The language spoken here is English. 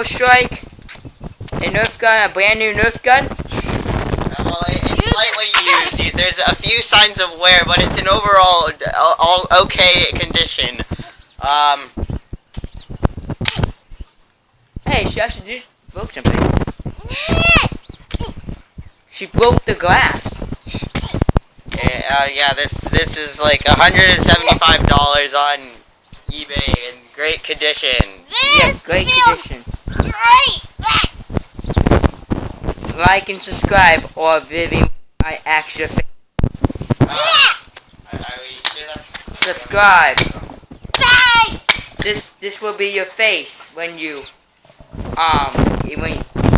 Triple Strike, a Nerf gun, a brand new Nerf gun. Well, it's slightly used. There's a few signs of wear, but it's an overall all okay condition. Hey, she actually broke something. She broke the glass. Yeah, this is like $175 on eBay in great condition. Yeah, great condition. Like and subscribe, or Vivian I ask your face. Are we sure that's... Subscribe. This will be your face when you when